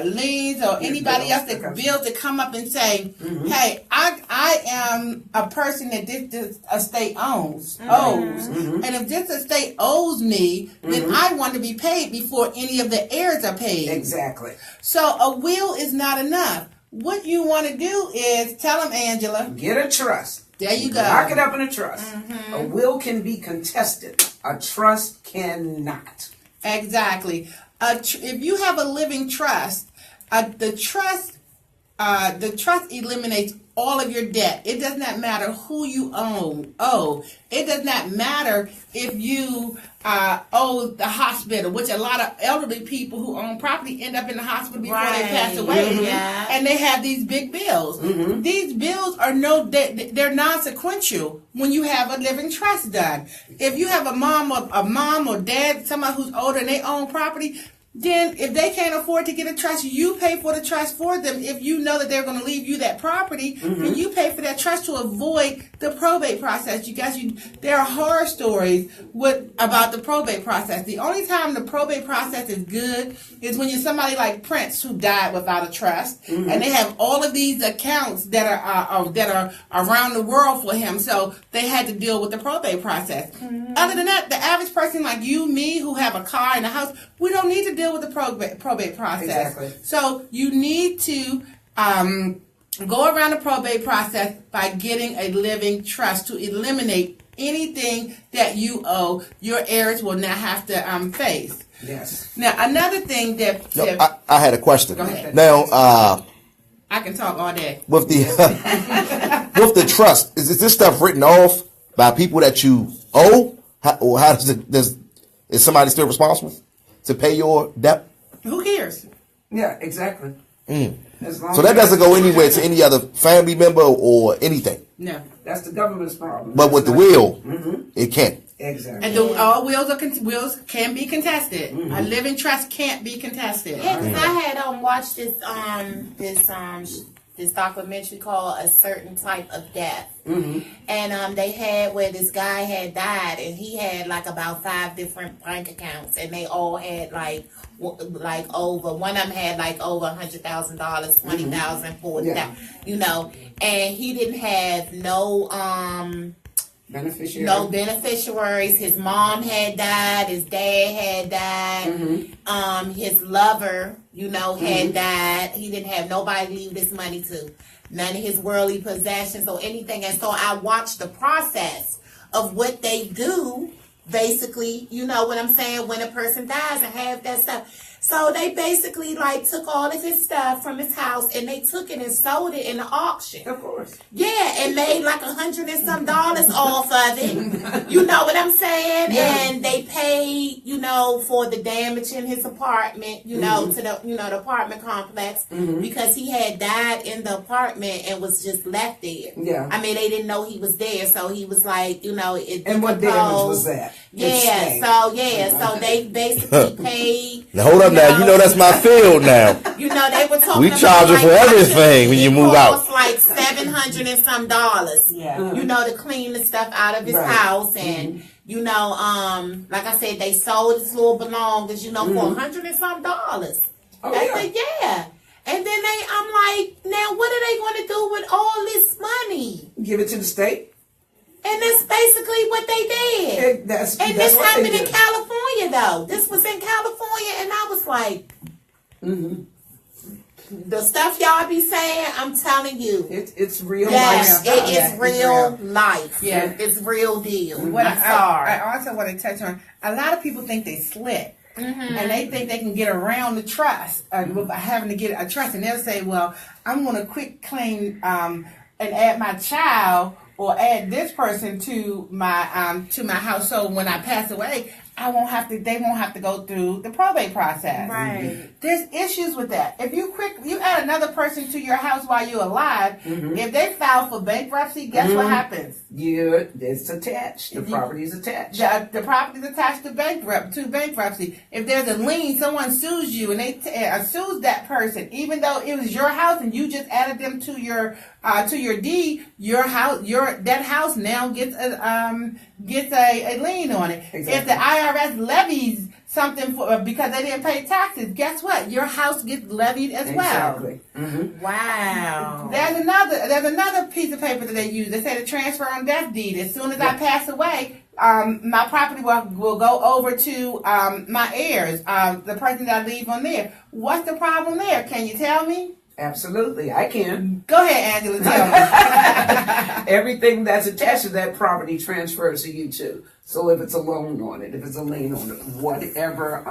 liens or anybody else that bills to come up and say, hey, I am a person that this estate owes. And if this estate owes me, then I want to be paid before any of the heirs are paid. Exactly. So a will is not enough. What you want to do is tell them, Angela, get a trust. There you go. Lock it up in a trust. A will can be contested. A trust cannot. Exactly. If you have a living trust, the trust eliminates all of your debt. It does not matter who you owe. It does not matter if you owe the hospital, which a lot of elderly people who own property end up in the hospital before they pass away, and they have these big bills. These bills are they're non-sequential when you have a living trust done. If you have a mom or dad, somebody who's older and they own property, then if they can't afford to get a trust, you pay for the trust for them. If you know that they're going to leave you that property, then you pay for that trust to avoid the probate process. You guys, there are horror stories about the probate process. The only time the probate process is good is when you're somebody like Prince who died without a trust, and they have all of these accounts that are around the world for him, so they had to deal with the probate process. Other than that, the average person like you, me, who have a car and a house, we don't need to deal with the probate process. Exactly. So you need to go around the probate process by getting a living trust to eliminate anything that you owe. Your heirs will not have to face. Yes. Now another thing that I had a question. Go ahead. Now I can talk all day. With the with the trust, is this stuff written off by people that you owe, or how does it? Is somebody still responsible to pay your debt? Who cares? Yeah, exactly. So that doesn't go anywhere to any other family member or anything. No, that's the government's problem. But with the will, it can. Exactly. And all wills can be contested. A living trust can't be contested. Yeah, because I had watched this documentary called A Certain Type of Death. And they had where this guy had died, and he had like about 5 different bank accounts, and they all had like over, one of them had like over $100,000, $20,000, $40,000, you know, and he didn't have no beneficiaries. His mom had died, his dad had died, his lover, you know, had died. He didn't have nobody to leave this money to, none of his worldly possessions or anything. And so I watched the process of what they do, basically, you know what I'm saying, when a person dies and have that stuff. So they basically like took all of his stuff from his house and they took it and sold it in the auction. Of course. Yeah, and made like $100 and some off of it. You know what I'm saying? Yeah. And they paid, you know, for the damage in his apartment, you know, to the, you know, the apartment complex, because he had died in the apartment and was just left there. Yeah. I mean, they didn't know he was there, so he was like, you know, it. And what damage was that? So they basically paid. Now hold up, now you know that's my field now. You know they were talking. We charge you for everything when you move out. It like $700 and some. Yeah. You know, to clean the stuff out of his house, and you know, like I said, they sold his little belongings, you know, for $100 and some. Oh, said, yeah. And then I'm like, now what are they going to do with all this money? Give it to the state. And that's basically what they did. This happened in California, though. This was in California, and I was like, the stuff y'all be saying, I'm telling you. It's real life. Yes, it is real life. Yeah. It's real deal. I'm sorry. I also want to touch on, a lot of people think they slick. And they think they can get around the trust without having to get a trust. And they'll say, well, I'm going to quick claim and add my child or add this person to my household when I pass away. They won't have to go through the probate process. Right. There's issues with that. If you add another person to your house while you're alive, if they file for bankruptcy, guess what happens? It's attached. The property is attached. The property is attached to bankruptcy. If there's a lien, someone sues you and they sues that person, even though it was your house and you just added them to your deed, that house now gets a lien on it. Exactly. If the IRS levies something for because they didn't pay taxes, guess what? Your house gets levied as well. Exactly. Mm-hmm. Wow. There's another piece of paper that they use. They say to transfer on death deed. As soon as I pass away, my property will go over to my heirs, the person that I leave on there. What's the problem there? Can you tell me? Absolutely, I can. Go ahead, Angela. Tell me. Everything that's attached to that property transfers to you too. So if it's a loan on it, if it's a lien on it, whatever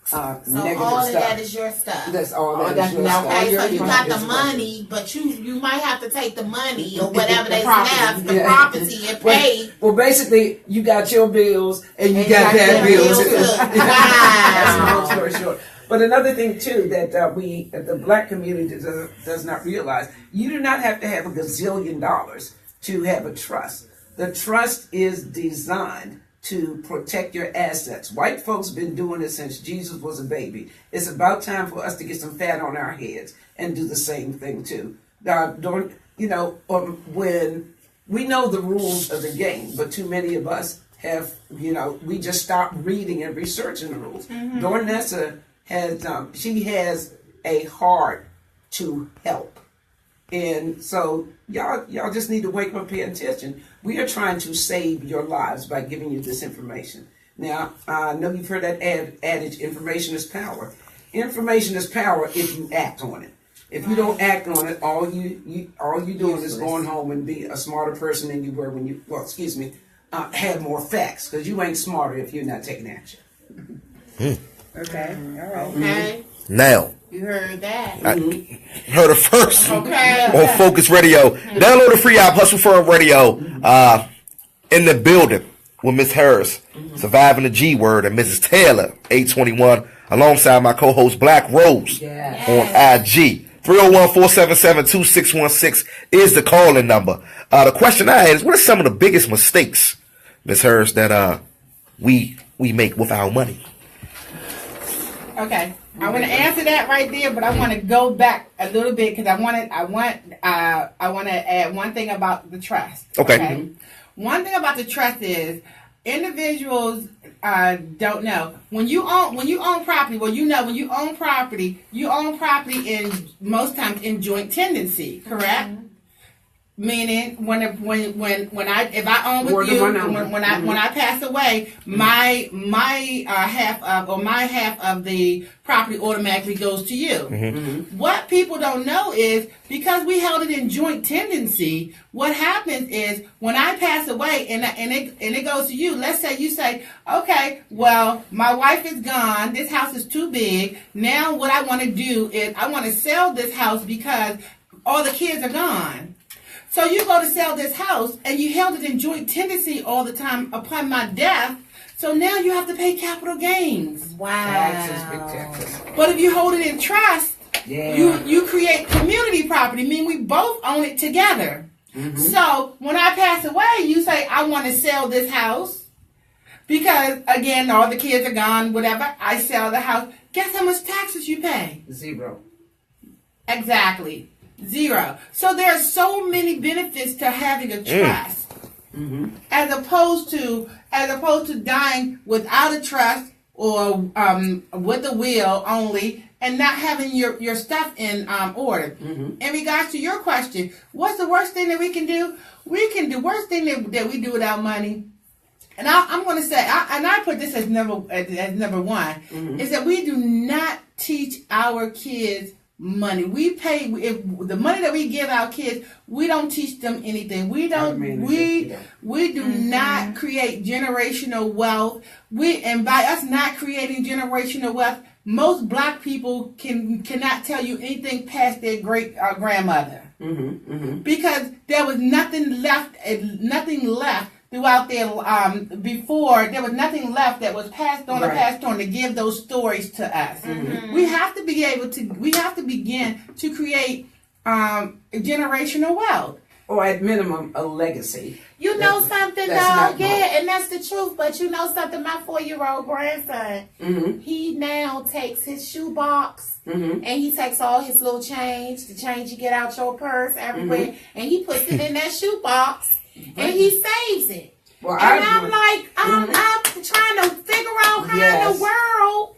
So negative all of stuff. that is your stuff. That's all that that's is your now stuff. all Okay, your so you got the It's money, but you might have to take the money or whatever The that's property. left, the Yeah. property, and pay. Well, basically, you got your bills and you And got you got that your bills. bills, too. That's Wow. a long story short. But another thing too that the black community does not realize, you do not have to have $1 gazillion to have a trust. The trust is designed to protect your assets. White folks have been doing it since Jesus was a baby. It's about time for us to get some fat on our heads and do the same thing too. When we know the rules of the game, but too many of us have, we just stopped reading and researching the rules. Dornessa she has a heart to help. And so y'all just need to wake up and pay attention. We are trying to save your lives by giving you this information. Now, I know you've heard that adage, information is power. Information is power if you act on it. If you don't act on it, all you doing is going home and be a smarter person than you were when you, had more facts, because you ain't smarter if you're not taking action. Okay, all right. Okay, Now, you heard that. I heard it first Okay. on Focus Radio. Download the free app, Hustle Firm Radio. In the building with Miss Harris, Surviving the G Word, and Mrs. Taylor, 821, alongside my co-host Black Rose on IG. 301-477-2616 is the calling number. The question I had is, what are some of the biggest mistakes, Miss Harris, that we make with our money? Okay, I want to answer that right there, but I want to go back a little bit because I want to add one thing about the trust. Okay. One thing about the trust is individuals don't know when you own property. Well, when you own property in most times in joint tenancy, correct? Meaning if I own with you, when I pass away, my half of the property automatically goes to you. What people don't know is because we held it in joint tenancy, what happens is when I pass away and it goes to you, let's say you say, okay, well, my wife is gone, this house is too big, now what I want to do is I want to sell this house because all the kids are gone. So you go to sell this house and you held it in joint tenancy all the time upon my death. So now you have to pay capital gains. Wow. But if you hold it in trust, you create community property, meaning we both own it together. So when I pass away, you say, I want to sell this house because, again, all the kids are gone, whatever. I sell the house. Guess how much taxes you pay? 0. Exactly. 0. So there are so many benefits to having a trust, as opposed to dying without a trust or with a will only, and not having your stuff in order. In regards to your question, what's the worst thing that we can do? The worst thing that we do without money, and I'm going to say, I put this as number one, is that we do not teach our kids money. We pay if the money that we give our kids, we don't teach them anything. We don't. We do not create generational wealth. And by us not creating generational wealth, most black people cannot tell you anything past their great grandmother, because there was nothing left. Throughout there, before there was nothing left that was passed on to give those stories to us. We have to be able to. We have to begin to create generational wealth, or at minimum a legacy. You know something, though? Yeah, and that's the truth. But you know something? My 4-year-old grandson, he now takes his shoebox and he takes all his little change, the change you get out your purse everywhere, and he puts it in that shoebox. And he saves it. Well, and I'm like, I'm trying to figure out how in the world,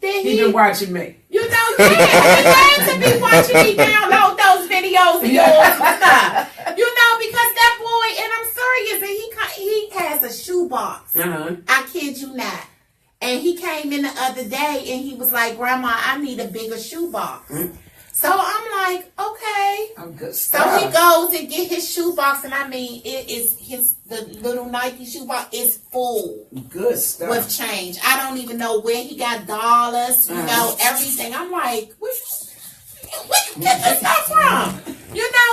that he been watching me. he had to be watching me download those videos of yours and stuff. Because that boy, and I'm serious, and he has a shoebox. I kid you not. And he came in the other day and he was like, Grandma, I need a bigger shoebox. So I'm like, okay. Oh, good So stuff. he goes and get his shoebox, and I mean, the little Nike shoebox is full. Good stuff. With change. I don't even know where he got dollars, everything. I'm like, where you get this stuff from?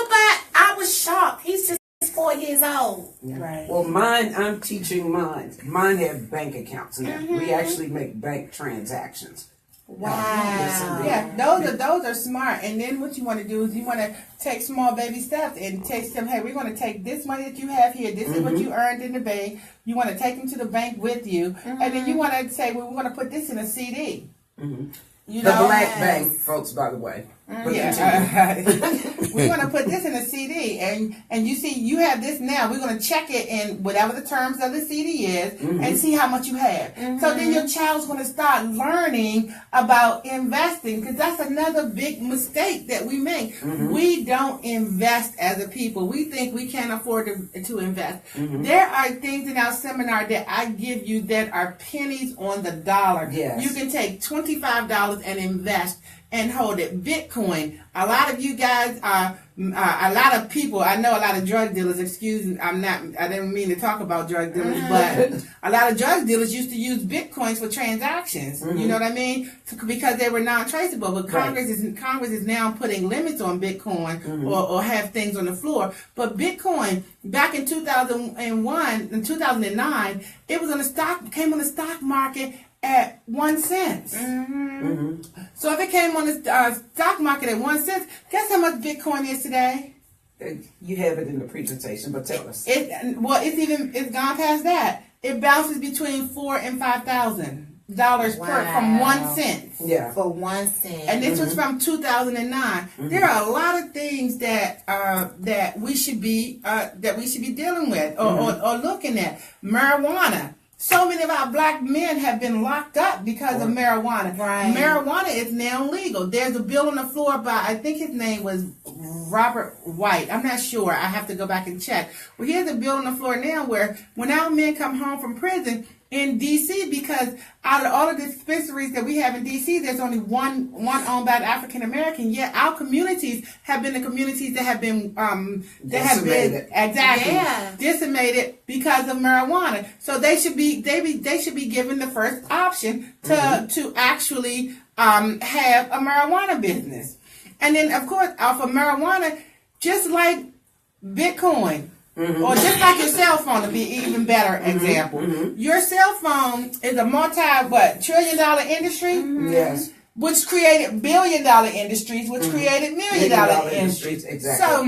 But I was shocked. He's just 4 years old. Yeah. Right. Well, I'm teaching mine. Mine have bank accounts in it. We actually make bank transactions. Wow. Yeah, those are smart. And then what you want to do is you want to take small baby steps and teach them, hey, we're going to take this money that you have here. This is what you earned in the bank. You want to take them to the bank with you. And then you want to say, well, we're going to put this in a CD. The black bank, folks, by the way. We want to put this in a CD, and you see, you have this now. We're going to check it in whatever the terms of the CD is, and see how much you have. So then your child's going to start learning about investing, because that's another big mistake that we make. We don't invest as a people. We think we can't afford to invest. There are things in our seminar that I give you that are pennies on the dollar. Yes. You can take $25 and invest and hold it. Bitcoin. A lot of you guys are, a lot of people, I know a lot of drug dealers, excuse me, I didn't mean to talk about drug dealers, but a lot of drug dealers used to use Bitcoins for transactions. You know what I mean? Because they were non-traceable. But Congress is now putting limits on Bitcoin or have things on the floor. But Bitcoin, back in 2001 and 2009, it was came on the stock market at 1 cent. So if it came on the stock market at 1 cent, guess how much Bitcoin is today? You have it in the presentation, but tell us. It's gone past that. It bounces between $4,000 and $5,000 from 1 cent. Yeah, for 1 cent. And this was from 2009. There are a lot of things that we should be dealing with or looking at. Marijuana. So many of our black men have been locked up because of marijuana. Right. Marijuana is now legal. There's a bill on the floor by, I think his name was Robert White. I'm not sure. I have to go back and check. Well, here's a bill on the floor now where when our men come home from prison in DC, because out of all of the dispensaries that we have in DC, there's only one owned by an African American. Yet our communities have been the communities that have been decimated because of marijuana. So they should be given the first option to actually have a marijuana business. And then of course for marijuana, just like Bitcoin. Or just like your cell phone, to be even better example. Your cell phone is a multi-trillion-dollar industry. Yes. Which created billion-dollar industries, which created million-dollar industries. Exactly. So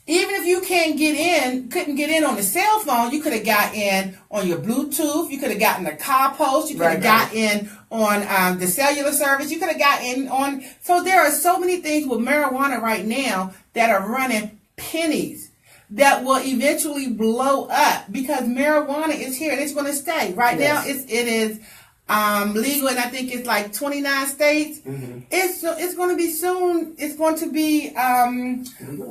even if you couldn't get in on the cell phone, you could have got in on your Bluetooth. You could have gotten a car post. You could have got in on the cellular service. You could have got in on. So there are so many things with marijuana right now that are running pennies that will eventually blow up because marijuana is here and it's going to stay. Right now, it is legal, and I think it's like 29 states. It's going to be soon. It's going to be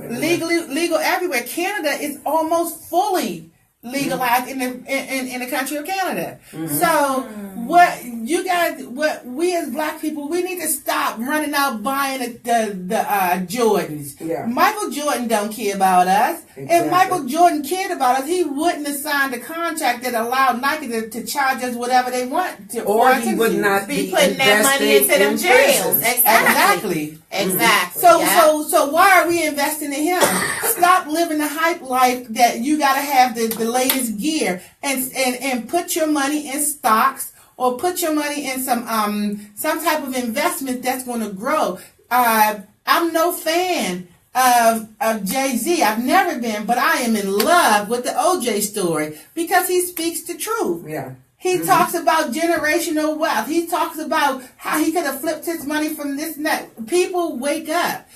legal everywhere. Canada is almost fully legalized in the country of Canada. So what we as black people, we need to stop running out buying the Jordans. Yeah. Michael Jordan don't care about us. Exactly. If Michael Jordan cared about us, he wouldn't have signed a contract that allowed Nike to charge us whatever they want to. Or he would not be putting that money into them jails. Exactly. So why are we investing in him? Stop living the hype life that you got to have the latest gear and put your money in stocks or put your money in some type of investment that's going to grow. I'm no fan of Jay-Z. I've never been, but I am in love with the OJ story because he speaks the truth. Yeah. He talks about generational wealth. He talks about how he could have flipped his money from this and that. People wake up.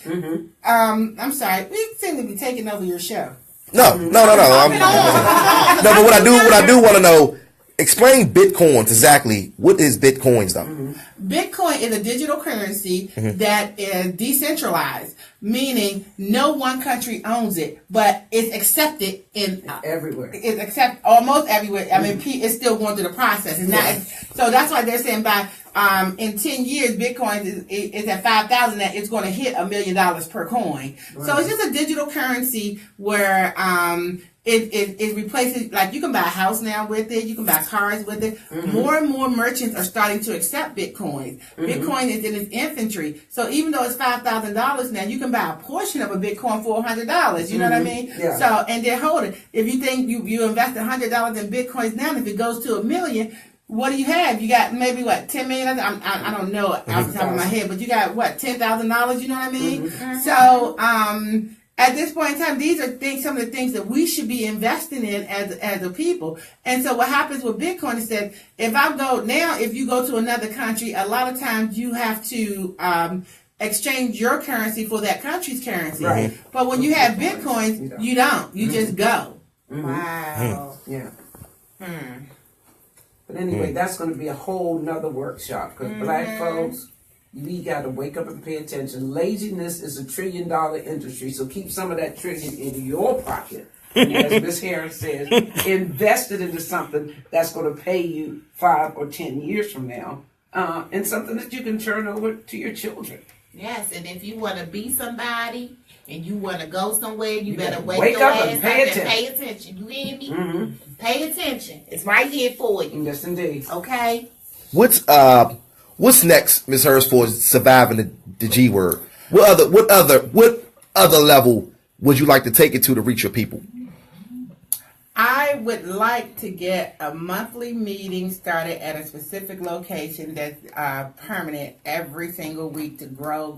I'm sorry. We seem to be taking over your show. No. I'm, no, but what I do want to know. Explain Bitcoins exactly. What is Bitcoins though? Bitcoin is a digital currency that is decentralized, meaning no one country owns it, but it's accepted in everywhere. It's accepted almost everywhere. I mean, it's still going through the process. It's not, so that's why they're saying by in 10 years, Bitcoin is at 5,000. That it's going to hit $1 million per coin. Right. So it's just a digital currency where it replaces, like you can buy a house now with it, you can buy cars with it. More and more merchants are starting to accept Bitcoin. Bitcoin is in its infancy. So even though it's $5,000 now, you can buy a portion of a Bitcoin for $100. You know what I mean? Yeah. So, and then hold it. If you think you invest $100 in Bitcoins now, and if it goes to $1 million, what do you have? You got maybe what, 10 million? I don't know off the top of my head, but you got what, $10,000? You know what I mean? So, at this point in time, these are some of the things that we should be investing in as a people. And so what happens with Bitcoin is that if you go to another country, a lot of times you have to exchange your currency for that country's currency. Right. But when you have Bitcoins, you don't. You just go. Wow. Yeah. But anyway, that's going to be a whole nother workshop because black folks, we got to wake up and pay attention. Laziness is $1 trillion industry, so keep some of that trillion in your pocket. And as Ms. Harris says, invest it into something that's going to pay you 5 or 10 years from now, and something that you can turn over to your children. Yes, and if you want to be somebody and you want to go somewhere, you better wake your ass up and pay attention. You hear me? Pay attention. It's right here for you. Yes, indeed. Okay. What's next, Ms. Harris, for surviving the G word? What other level would you like to take it to reach your people? I would like to get a monthly meeting started at a specific location that's permanent every single week to grow.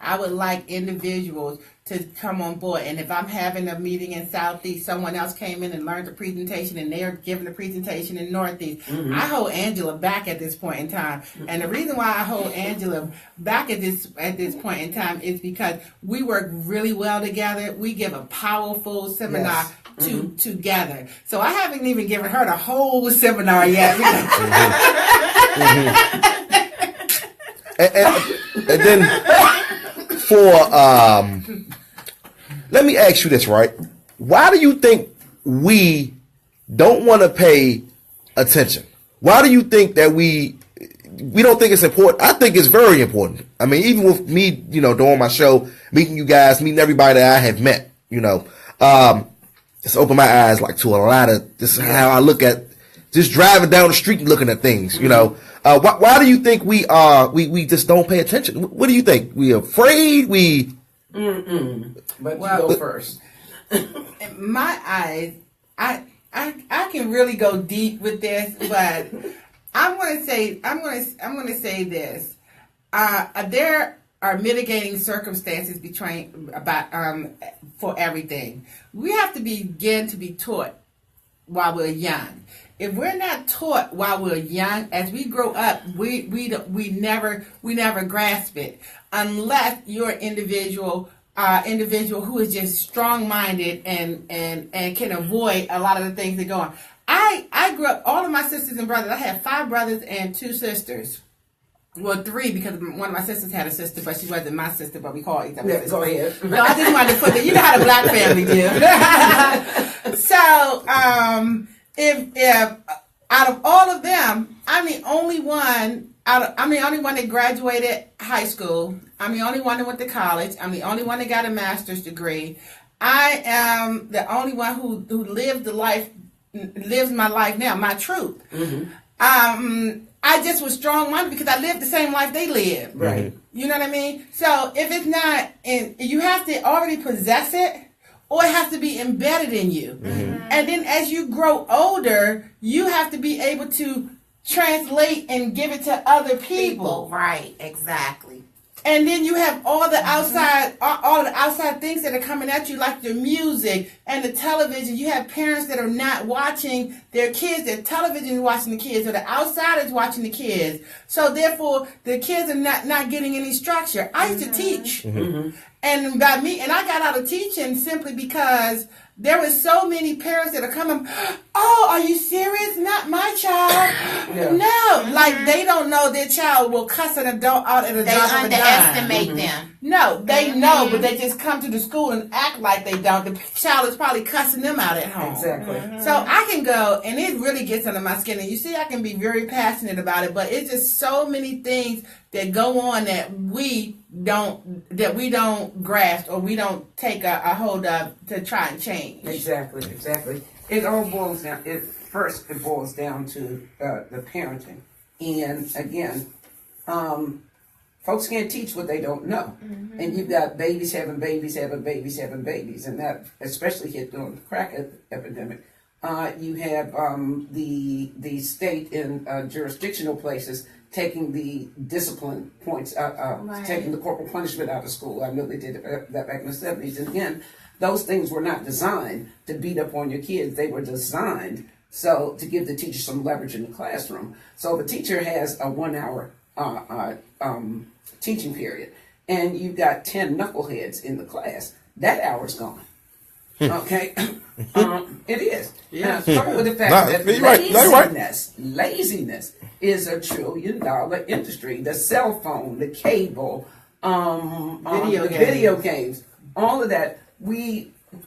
I would like individuals to come on board. And if I'm having a meeting in Southeast, someone else came in and learned the presentation and they're giving the presentation in Northeast. I hold Angela back at this point in time. And the reason why I hold Angela back at this point in time is because we work really well together. We give a powerful seminar together. So I haven't even given her the whole seminar yet. And then for let me ask you this, right? Why do you think we don't want to pay attention? Why do you think that we don't think it's important? I think it's very important. I mean, even with me, doing my show, meeting you guys, meeting everybody that I have met, it's opened my eyes like to a lot of this is how I look at just driving down the street and looking at things, Why do you think we just don't pay attention? What do you think? We afraid? But you go first. In my eyes, I can really go deep with this, but I'm gonna say this. There are mitigating circumstances for everything. We have to begin to be taught while we're young. If we're not taught while we're young, as we grow up, we never grasp it unless you're an individual who is just strong-minded and can avoid a lot of the things that go on. I grew up, all of my sisters and brothers, I had 5 brothers and 2 sisters. Well, 3, because one of my sisters had a sister, but she wasn't my sister, but we call each other. Go ahead. No, I just wanted to put that. You know how the black family do. So, if out of all of them, I'm the only one that graduated high school. I'm the only one that went to college. I'm the only one that got a master's degree. I am the only one who lives my life now, my truth. I just was strong-minded because I lived the same life they lived. Right. You know what I mean? So if it's not, you have to already possess it, or it has to be embedded in you. And then as you grow older, you have to be able to translate and give it to other people. Right, exactly. And then you have all the outside things that are coming at you, like the music and the television. You have parents that are not watching their kids. Their television is watching the kids, or the outside is watching the kids. So therefore, the kids are not getting any structure. I used to teach, and I got out of teaching simply because there were so many parents that are coming, oh, are you serious? Not my child. Yeah. No, like they don't know their child will cuss an adult out at a They drop of a dime. underestimate them. No, they know, but they just come to the school and act like they don't. The child is probably cussing them out at home. Exactly. So I can go, and it really gets under my skin. And you see, I can be very passionate about it, but it's just so many things that go on that we don't grasp or we don't take a hold of to try and change. Exactly. It all boils down. It boils down to the parenting, and again, folks can't teach what they don't know. And you've got babies having babies, and that especially hit during the crack epidemic. You have the state in jurisdictional places taking the discipline points, taking the corporal punishment out of school. I know they did that back in the 70s. And again, those things were not designed to beat up on your kids. They were designed to give the teacher some leverage in the classroom. So if a teacher has a 1 hour teaching period and you've got 10 knuckleheads in the class, that hour's gone. Okay? It is. Yeah. Now, with the fact that laziness is $1 trillion industry. The cell phone, the cable, video games, all of that.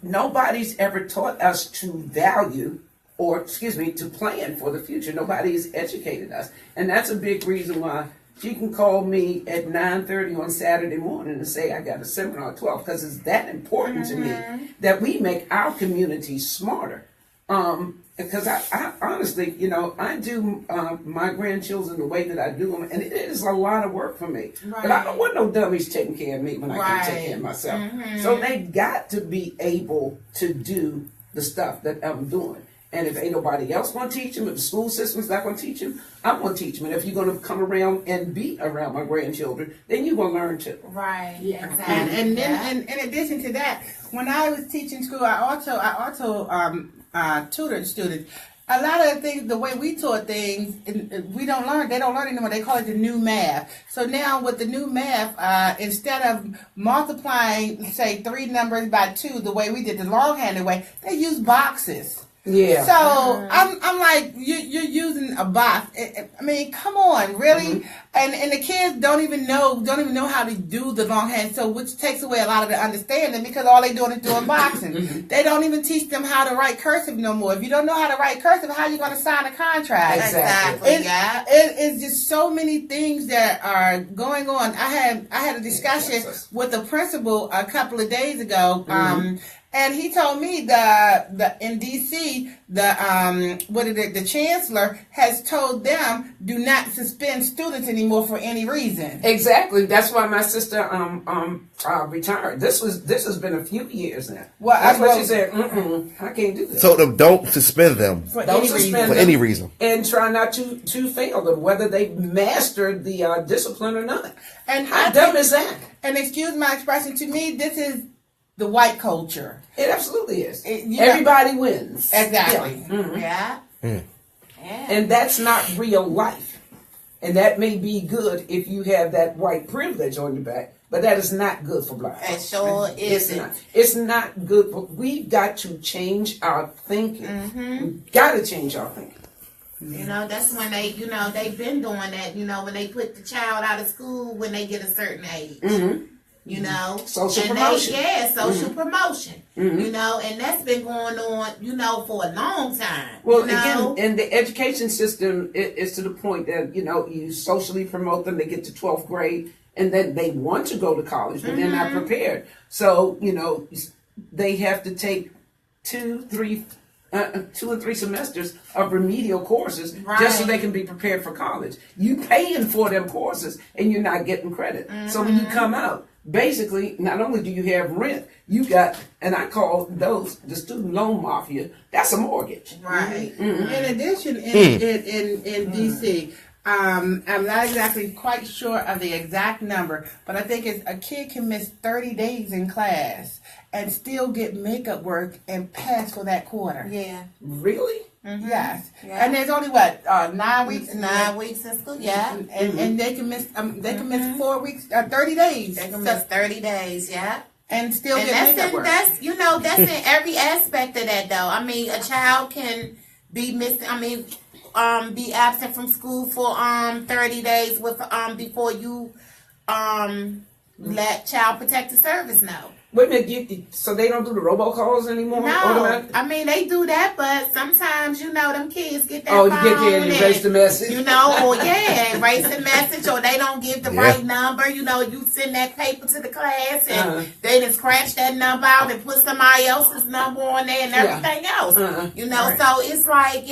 Nobody's ever taught us to value to plan for the future. Nobody's educated us. And that's a big reason why you can call me at 9:30 on Saturday morning and say I got a seminar at 12, because it's that important to me that we make our community smarter. Because I honestly, I do my grandchildren the way that I do them, and it is a lot of work for me. Right. But I don't want no dummies taking care of me when I can take care of myself. So they got to be able to do the stuff that I'm doing. And if ain't nobody else going to teach them, if the school system's not going to teach them, I'm going to teach them. And if you're going to come around and be around my grandchildren, then you're going to learn too. Right. Yeah. Exactly. And then, in addition to that, when I was teaching school, I also tutored students. A lot of the things, the way we taught things, we don't learn. They don't learn anymore. They call it the new math. So now with the new math, instead of multiplying, say, 3 numbers by 2, the way we did the long-handed way, they use boxes. Yeah. So I'm like, you're using a box. I mean, come on, really? And the kids don't even know how to do the longhand, so which takes away a lot of the understanding, because all they doing is doing boxing. They don't even teach them how to write cursive no more. If you don't know how to write cursive, how are you going to sign a contract? Exactly. It's just so many things that are going on. I had a discussion with the principal a couple of days ago. And he told me the in DC the chancellor has told them do not suspend students anymore for any reason. Exactly. That's why my sister retired. This has been a few years now. Well, that's what she said. I can't do that. So don't suspend them for any reason, and try not to fail them, whether they mastered the discipline or not. And how dumb is that? And excuse my expression, to me, this is the white culture. It absolutely is. Everybody wins. Exactly. Yeah. And that's not real life. And that may be good if you have that white privilege on your back, but that is not good for black folks. It sure isn't. It's not good. We've got to change our thinking. We've got to change our thinking. That's when they've been doing that, when they put the child out of school when they get a certain age. Social promotion. Social promotion. And that's been going on, for a long time. Well, again, in the education system, it's to the point that, you socially promote them, they get to 12th grade, and then they want to go to college, but they're not prepared. So, they have to take 2 or 3 semesters of remedial courses just so they can be prepared for college. You paying for them courses, and you're not getting credit. So when you come out, basically, not only do you have rent, you got, and I call those the student loan mafia. That's a mortgage. Right. In addition, in DC, I'm not exactly quite sure of the exact number, but I think it's a kid can miss 30 days in class and still get makeup work and pass for that quarter. Yeah. Really? Yes. Yeah. And there's only 9 weeks? 9 weeks in school. Yeah. And they can miss 4 weeks, 30 days. They can miss 30 days. Yeah. and still And get makeup work. that's in every aspect of that though. I mean, a child can be missing. I mean, be absent from school for 30 days with before you let Child Protective Service know. Wait a minute, so they don't do the robocalls anymore? No, I mean they do that, but sometimes them kids get that. Oh, phone you get there and erase the message. Erase the message, or they don't give the right number. You send that paper to the class and they just scratch that number out and put somebody else's number on there and everything else. Right. So it's like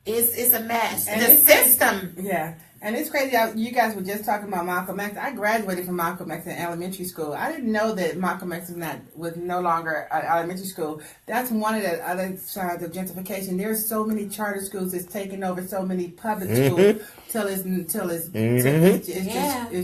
it's a mess. And the system. Yeah. And it's crazy. You guys were just talking about Malcolm X. I graduated from Malcolm X in elementary school. I didn't know that Malcolm X was no longer elementary school. That's one of the other sides of gentrification. There's so many charter schools that's taking over so many public schools till it's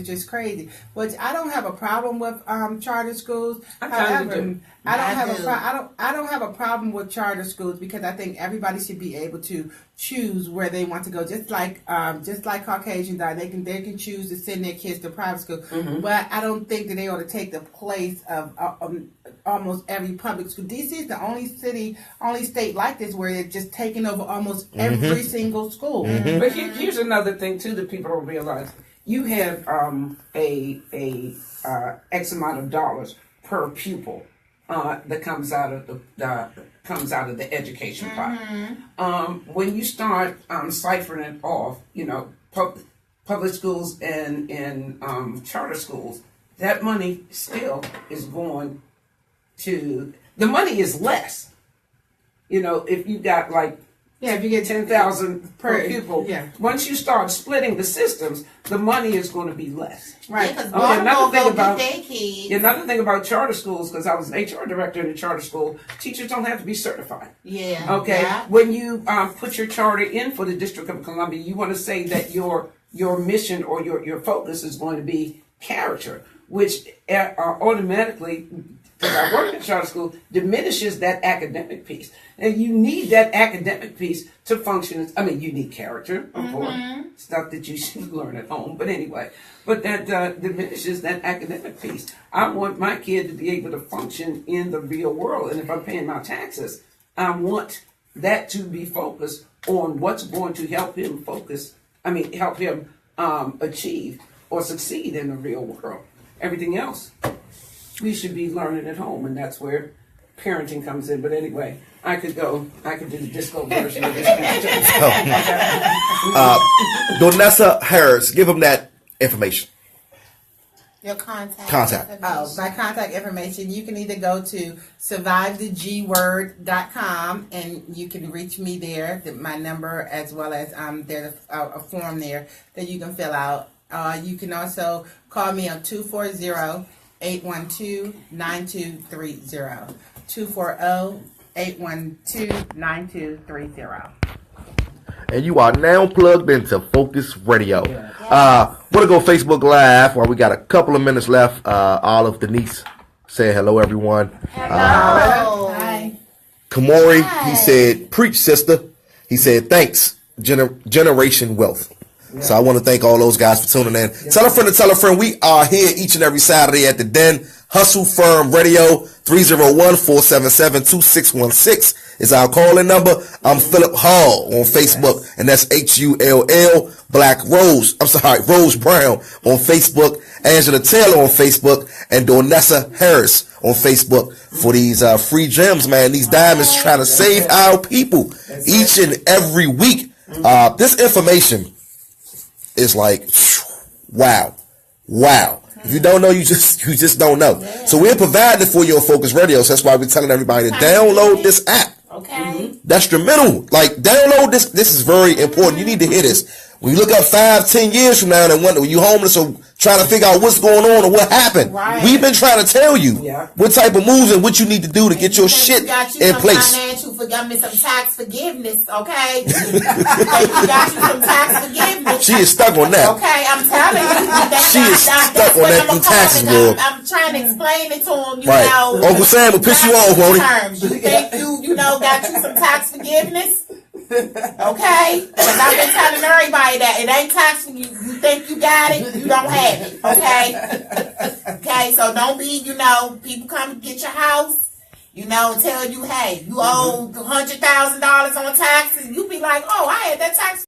just crazy. Which I don't have a problem with charter schools. However, I don't have a problem with charter schools because I think everybody should be able to choose where they want to go, just like Caucasians are. They can choose to send their kids to private school, but I don't think that they ought to take the place of almost every public school. DC is the only state like this where they're just taking over almost every single school. But here's another thing too that people don't realize: you have a X amount of dollars per pupil that comes out of the education pot. When you start ciphering it off, public schools and charter schools, that money still is going to. The money is less. If you got if you get 10,000 per pupil, once you start splitting the systems, the money is going to be less. Right. Because another thing about charter schools, because I was an HR director in a charter school, teachers don't have to be certified. Yeah. Okay. Yeah. When you put your charter in for the District of Columbia, you want to say that your mission or your focus is going to be character, which automatically, because I worked in charter school, diminishes that academic piece. And you need that academic piece to function. I mean, you need character, of course, stuff that you should learn at home. But anyway, that diminishes that academic piece. I want my kid to be able to function in the real world. And if I'm paying my taxes, I want that to be focused on what's going to help him achieve or succeed in the real world. Everything else, we should be learning at home, and that's where parenting comes in. But anyway, I could do the disco version of this. Donessa Harris, give them that information. Your contact. My contact information, you can either go to survivethegword.com and you can reach me there, my number, as well as there's a form there that you can fill out. You can also call me on 240-812-9230. 240-812-9230. And you are now plugged into Focus Radio. Want to go Facebook Live while we got a couple of minutes left. Olive, Denise, say hello, everyone. Hello. Hi. Kamori, he said, preach, sister. He said, thanks, Generation Wealth. So I want to thank all those guys for tuning in. Tell a friend to tell a friend. We are here each and every Saturday at the Den. Hustle Firm Radio. 301-477-2616 is our calling number. I'm Philip Hall on Facebook, and that's HULL Black Rose. Rose Brown on Facebook. Angela Taylor on Facebook, and Donessa Harris on Facebook for these free gems, man. These diamonds trying to save our people each and every week. This information is like, wow. If you don't know, you just don't know. So we're providing it for you on Focus Radio. So that's why we're telling everybody to download this app. Okay. That's instrumental. Download this. This is very important. You need to hear this. When you look up 5-10 years from now and wonder, when you homeless or trying to figure out what's going on or what happened, we've been trying to tell you what type of moves and what you need to do to get your shit in place. Some tax forgiveness, okay? You got you some tax forgiveness. She is stuck on that. Okay, I'm telling you. She is stuck on that in taxes, bro. I'm trying to explain it to him, right. Uncle Sam will piss you off, won't he? You think you got you some tax forgiveness? Okay? Because I've been telling everybody that it ain't taxing you. You think you got it, you don't have it. Okay? Okay, so don't be, people come get your house, and tell you, hey, you owe $100,000 on taxes. You be like, oh, I had that tax